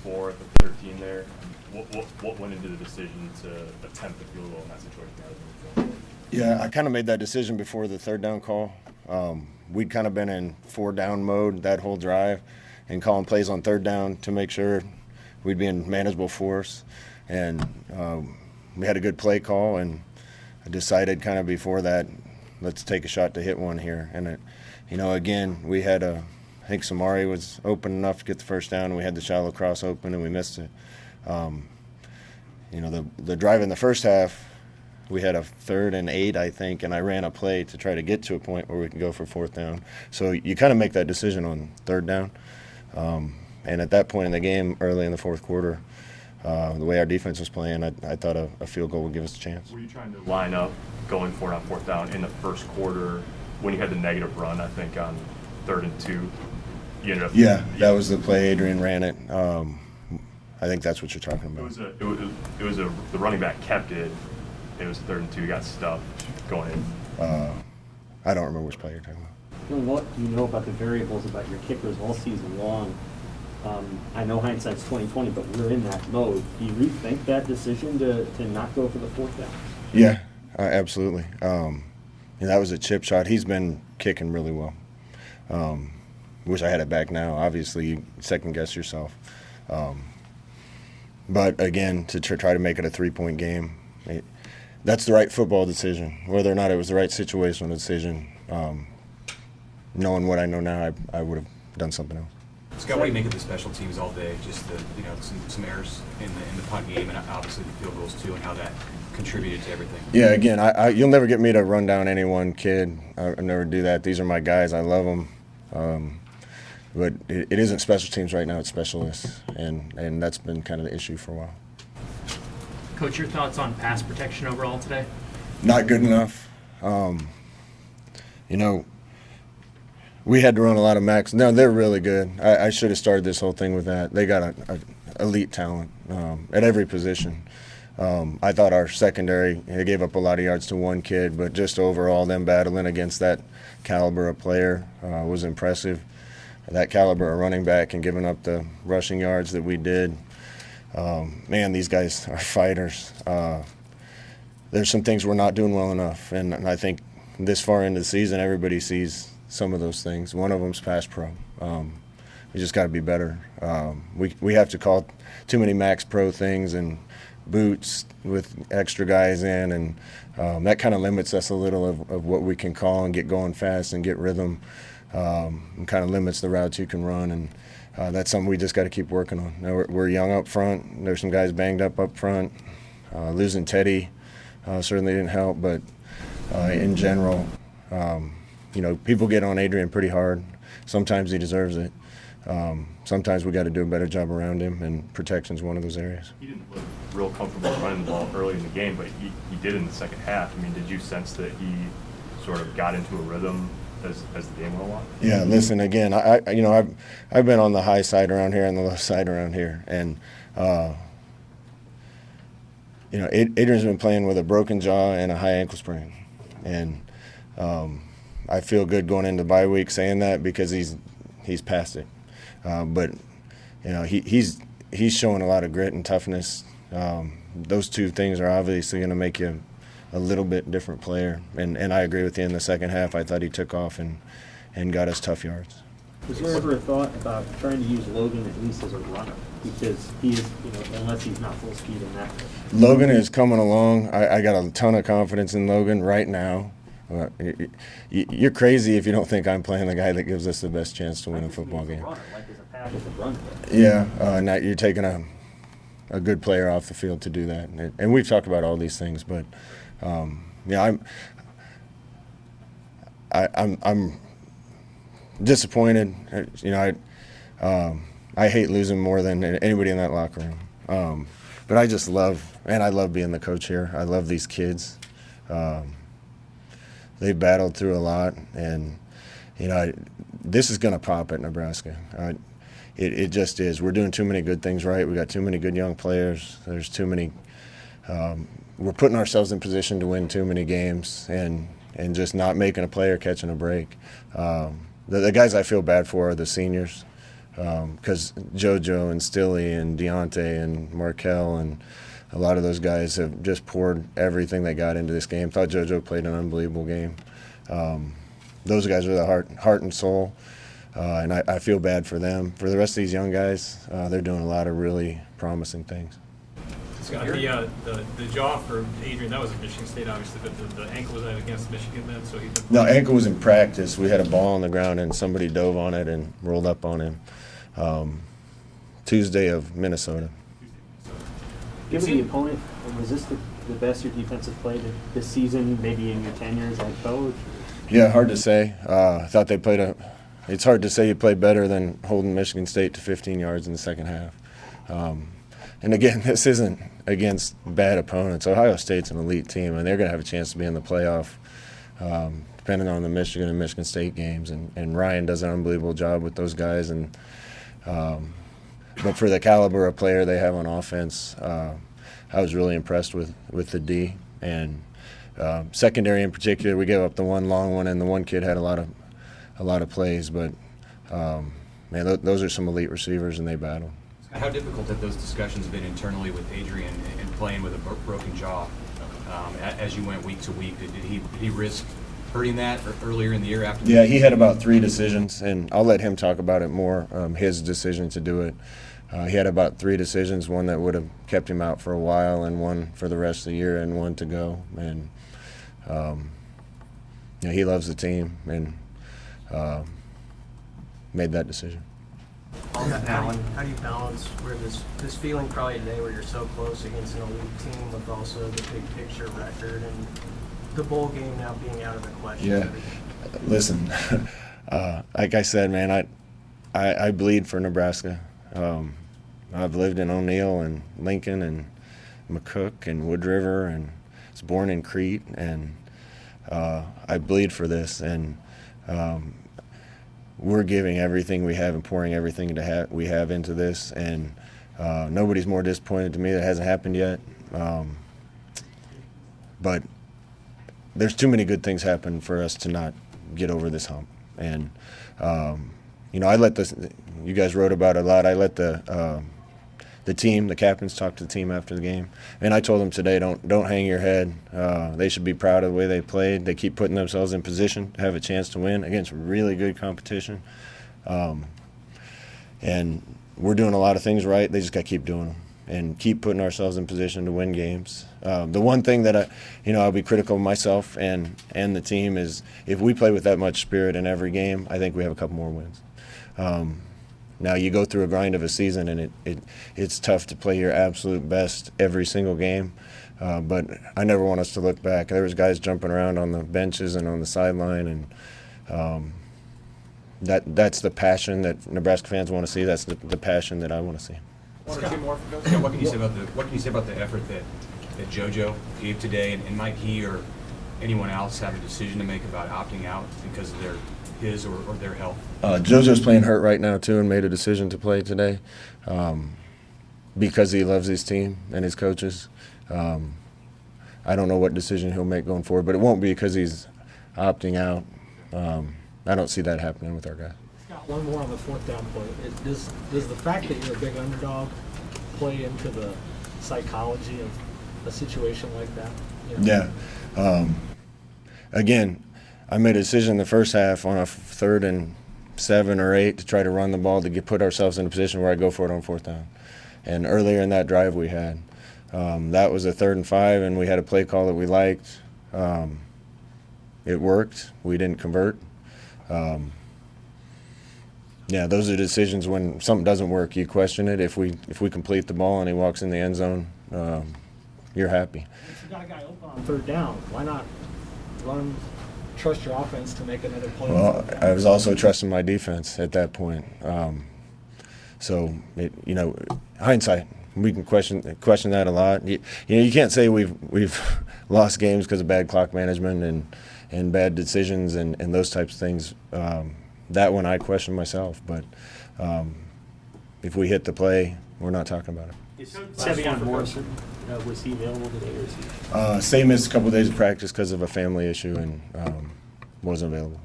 4 at the 13 there. What went into the decision to attempt the field goal in that situation rather than the field goal? Yeah, I kind of made that decision before the third down call. We'd kind of been in 4-down mode that whole drive and calling plays on third down to make sure we'd be in manageable force. And we had a good play call, and I decided kind of before that, let's take a shot to hit one here. And, again, we had I think Samari was open enough to get the first down, and we had the shallow cross open, and we missed it. The drive in the first half, we had a 3rd and 8, I think, and I ran a play to try to get to a point where we can go for 4th down. So you kind of make that decision on 3rd down. And at that point in the game, early in the 4th quarter, the way our defense was playing, I thought a field goal would give us a chance. Were you trying to line up going for it on 4th down in the first quarter when you had the negative run, I think, on 3rd and 2? You ended up. Yeah, that was the play. Adrian ran it. I think that's what you're talking about. The running back kept it. It was 3rd and 2. Got stuffed going in. I don't remember which play you're talking about. What do you know about the variables about your kickers all season long? I know hindsight's 20/20, but we're in that mode. Do you rethink that decision to not go for the 4th down? Yeah, absolutely. That was a chip shot. He's been kicking really well. Wish I had it back now. Obviously, you second guess yourself. But again, to try to make it a 3-point game, that's the right football decision. Whether or not it was the right situational decision, knowing what I know now, I would have done something else. Scott, what do you make of the special teams all day? Just some errors in the punt game, and obviously the field goals too, and how that contributed to everything. Yeah, again, you'll never get me to run down any one kid. I never do that. These are my guys. I love them. But it isn't special teams right now. It's specialists, and that's been kind of the issue for a while. Coach, your thoughts on pass protection overall today? Not good enough. We had to run a lot of max. No, they're really good. I should have started this whole thing with that. They got a elite talent at every position. I thought our secondary, they gave up a lot of yards to one kid, but just overall them battling against that caliber of player was impressive. That caliber of running back and giving up the rushing yards that we did. Man, these guys are fighters. There's some things we're not doing well enough, and I think this far into the season, everybody sees some of those things. One of them's pass pro. We just got to be better. We have to call too many max pro things and boots with extra guys in, and that kind of limits us a little of what we can call and get going fast and get rhythm, and kind of limits the routes you can run. And that's something we just got to keep working on. Now we're young up front. There's some guys banged up front. Losing Teddy certainly didn't help, but in general, people get on Adrian pretty hard. Sometimes he deserves it. Sometimes we got to do a better job around him, and protection's one of those areas. He didn't look real comfortable running the ball early in the game, but he did in the second half. I mean, did you sense that he sort of got into a rhythm as the game went along? Yeah, listen, again, I've been on the high side around here and the left side around here, and Adrian's been playing with a broken jaw and a high ankle sprain, and I feel good going into bye week saying that because he's past it. But he's showing a lot of grit and toughness. Those two things are obviously going to make you a little bit different player. And I agree with you in the second half. I thought he took off and got us tough yards. Was there ever a thought about trying to use Logan at least as a runner? Because he is, unless he's not full speed in that. Logan is coming along. I got a ton of confidence in Logan right now. You're crazy if you don't think I'm playing the guy that gives us the best chance to win a football game. Yeah, now you're taking a good player off the field to do that, and we've talked about all these things, but I'm disappointed. I hate losing more than anybody in that locker room, but I love being the coach here. I love these kids. They battled through a lot, and this is going to pop at Nebraska. It just is. We're doing too many good things right. We got too many good young players. There's too many. We're putting ourselves in position to win too many games, and just not making a play or catching a break. The guys I feel bad for are the seniors. because JoJo and Stilly and Deontay and Markel and a lot of those guys have just poured everything they got into this game. Thought JoJo played an unbelievable game. Those guys are the heart and soul, and I feel bad for them. For the rest of these young guys, they're doing a lot of really promising things. Scott, the jaw for Adrian, that was at Michigan State, obviously, but the ankle was against Michigan then, so he. No, ankle was in practice. We had a ball on the ground and somebody dove on it and rolled up on him. Tuesday of Minnesota. Given the opponent, was this the best your defensive play this season, maybe in your tenure as head coach? Yeah, hard to say. I thought they played it's hard to say you played better than holding Michigan State to 15 yards in the second half. And again, this isn't against bad opponents. Ohio State's an elite team, and they're going to have a chance to be in the playoff, depending on the Michigan and Michigan State games. And Ryan does an unbelievable job with those guys. And but for the caliber of player they have on offense, I was really impressed with the D. And secondary in particular, we gave up the one long one, and the one kid had a lot of plays. But man, those are some elite receivers, and they battled. How difficult have those discussions been internally with Adrian and playing with a broken jaw as you went week to week? Did he risk hurting that earlier in the year after? Yeah, he had about 3 decisions, and I'll let him talk about it more, his decision to do it. He had about 3 decisions, one that would have kept him out for a while and one for the rest of the year and one to go. And yeah, he loves the team and made that decision. How do you balance where this feeling probably today where you're so close against an elite team with also the big picture record and the bowl game now being out of the question? Yeah, listen, like I said, man, I bleed for Nebraska. I've lived in O'Neill and Lincoln and McCook and Wood River and was born in Crete, and I bleed for this. And we're giving everything we have and pouring everything we have into this, and nobody's more disappointed to me. That hasn't happened yet, but there's too many good things happen for us to not get over this hump. And you know, I let you guys wrote about it a lot. I let the team, the captains, talk to the team after the game, and I told them today, don't hang your head. They should be proud of the way they played. They keep putting themselves in position to have a chance to win against really good competition, and we're doing a lot of things right. They just got to keep doing them and keep putting ourselves in position to win games. The one thing that I'll be critical of myself and the team is if we play with that much spirit in every game, I think we have a couple more wins. Now you go through a grind of a season, and it's tough to play your absolute best every single game. But I never want us to look back. There was guys jumping around on the benches and on the sideline, and that's the passion that Nebraska fans want to see. That's the passion that I want to see. One or two more for Scott, what can you say about the effort that JoJo gave today, and might he or anyone else have a decision to make about opting out because of his or their health? JoJo's playing hurt right now too, and made a decision to play today because he loves his team and his coaches. I don't know what decision he'll make going forward, but it won't be because he's opting out. I don't see that happening with our guys. Got one more on the 4th down play. Does the fact that you're a big underdog play into the psychology of a situation like that? You know? Yeah. Again, I made a decision in the first half on a 3rd and 7 or 8 to try to run the ball to put ourselves in a position where I go for it on 4th down. And earlier in that drive we had. That was a 3rd and 5, and we had a play call that we liked. It worked. We didn't convert. Yeah, those are decisions when something doesn't work. You question it. If we complete the ball and he walks in the end zone, you're happy. If you got a guy open on 3rd down, why not trust your offense to make another play? Well, I was also trusting my defense at that point. So, hindsight, we can question that a lot. You can't say we've lost games because of bad clock management and bad decisions and those types of things. That one I question myself, but if we hit the play, we're not talking about it. Is Sevion Morrison, was he available today, or is he? Say missed a couple of days of practice because of a family issue and wasn't available.